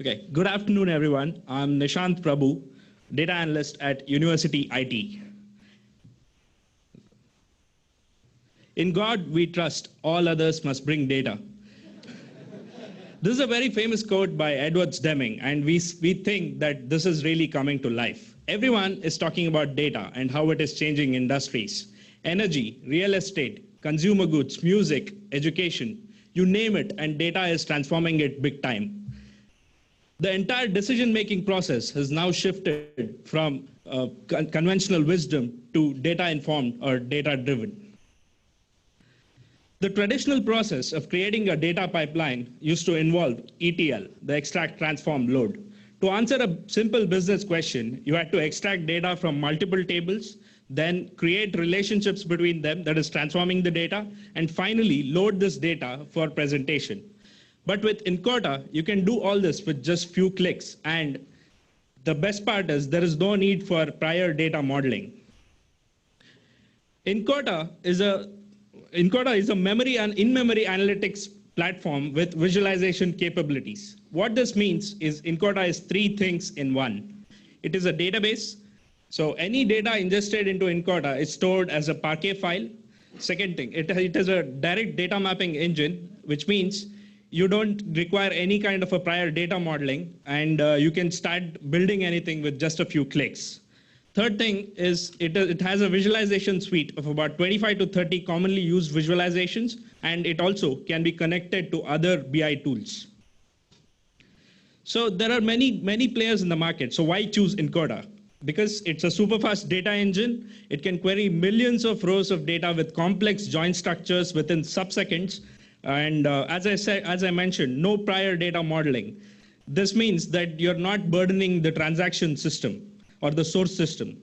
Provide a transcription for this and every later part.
Okay, good afternoon, everyone. I'm Nishant Prabhu, data analyst at University IT. In God we trust, all others must bring data. This is a very famous quote by Edwards Deming, and we think that this is really coming to life. Everyone is talking about data and how it is changing industries. Energy, real estate, consumer goods, music, education, you name it, and data is transforming it big time. The entire decision-making process has now shifted from conventional wisdom to data-informed or data-driven. The traditional process of creating a data pipeline used to involve ETL, the extract, transform, load. To answer a simple business question, you had to extract data from multiple tables, then create relationships between them, that is transforming the data, and finally load this data for presentation. But with Incorta, you can do all this with just few clicks. And the best part is there is no need for prior data modeling. Incorta is a memory and in-memory analytics platform with visualization capabilities. What this means is Incorta is three things in one. It is a database. So any data ingested into Incorta is stored as a Parquet file. Second thing, it is a direct data mapping engine, which means you don't require any kind of a prior data modeling, and you can start building anything with just a few clicks. Third thing is it has a visualization suite of about 25 to 30 commonly used visualizations, and it also can be connected to other BI tools. So there are many players in the market. So why choose Incorta? Because it's a super fast data engine. It can query millions of rows of data with complex join structures within sub-seconds. And as I mentioned, no prior data modeling. This means that you're not burdening the transaction system or the source system.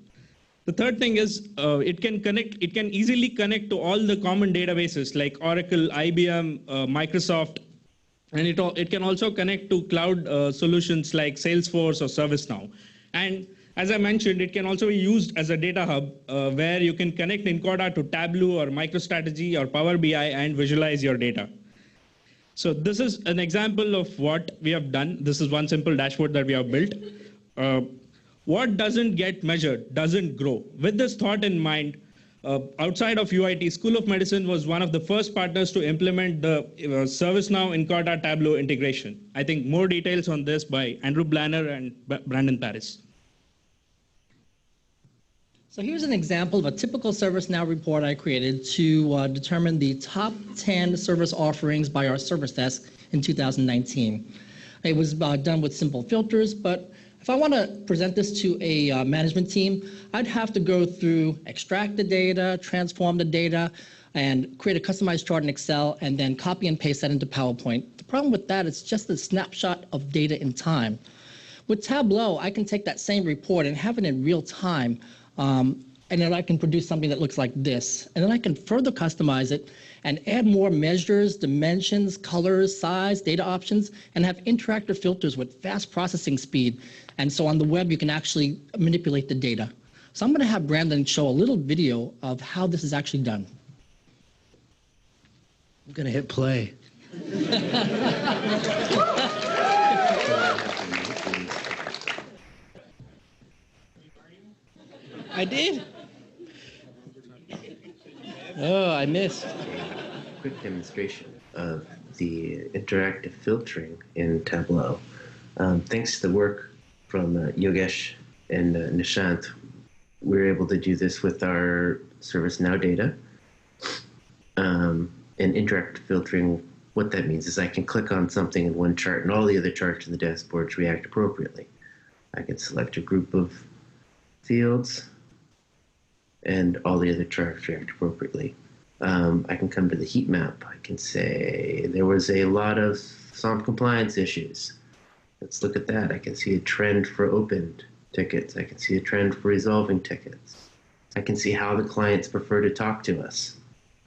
The third thing is it can easily connect to all the common databases like Oracle, IBM, Microsoft, and it can also connect to cloud solutions like Salesforce or ServiceNow. And as I mentioned, it can also be used as a data hub where you can connect Incorta to Tableau or MicroStrategy or Power BI and visualize your data. So this is an example of what we have done. This is one simple dashboard that we have built. What doesn't get measured doesn't grow. With this thought in mind, outside of UIT, School of Medicine was one of the first partners to implement the ServiceNow Incorta Tableau integration. I think more details on this by Andrew Blanner and Brandon Paris. So here's an example of a typical ServiceNow report I created to determine the top 10 service offerings by our service desk in 2019. It was done with simple filters, but if I want to present this to a management team, I'd have to go through, extract the data, transform the data, and create a customized chart in Excel, and then copy and paste that into PowerPoint. The problem with that is just a snapshot of data in time. With Tableau, I can take that same report and have it in real time, and then I can produce something that looks like this. And then I can further customize it and add more measures, dimensions, colors, size, data options, and have interactive filters with fast processing speed. And so on the web, you can actually manipulate the data. So I'm going to have Brandon show a little video of how this is actually done. I'm going to hit play. I did. Oh, I missed. Quick demonstration of the interactive filtering in Tableau. Thanks to the work from Yogesh and Nishant, we were able to do this with our ServiceNow data. And interactive filtering, what that means is I can click on something in one chart and all the other charts in the dashboards react appropriately. I can select a group of fields and all the other charts react appropriately. I can come to the heat map. I can say there was a lot of SOM compliance issues. Let's look at that. I can see a trend for opened tickets. I can see a trend for resolving tickets. I can see how the clients prefer to talk to us,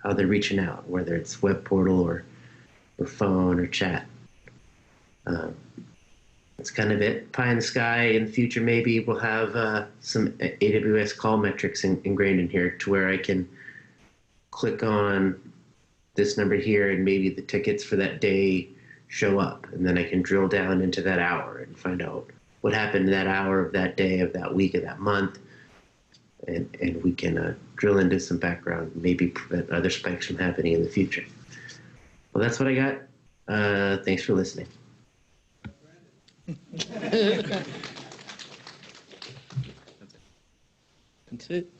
how they're reaching out, whether it's web portal or phone or chat. That's kind of it. Pie in the sky. In the future, maybe we'll have some AWS call metrics ingrained in here to where I can click on this number here and maybe the tickets for that day show up, and then I can drill down into that hour and find out what happened that hour of that day, of that week, of that month, and we can drill into some background, maybe prevent other spikes from happening in the future. Well, that's what I got. Thanks for listening. That's it.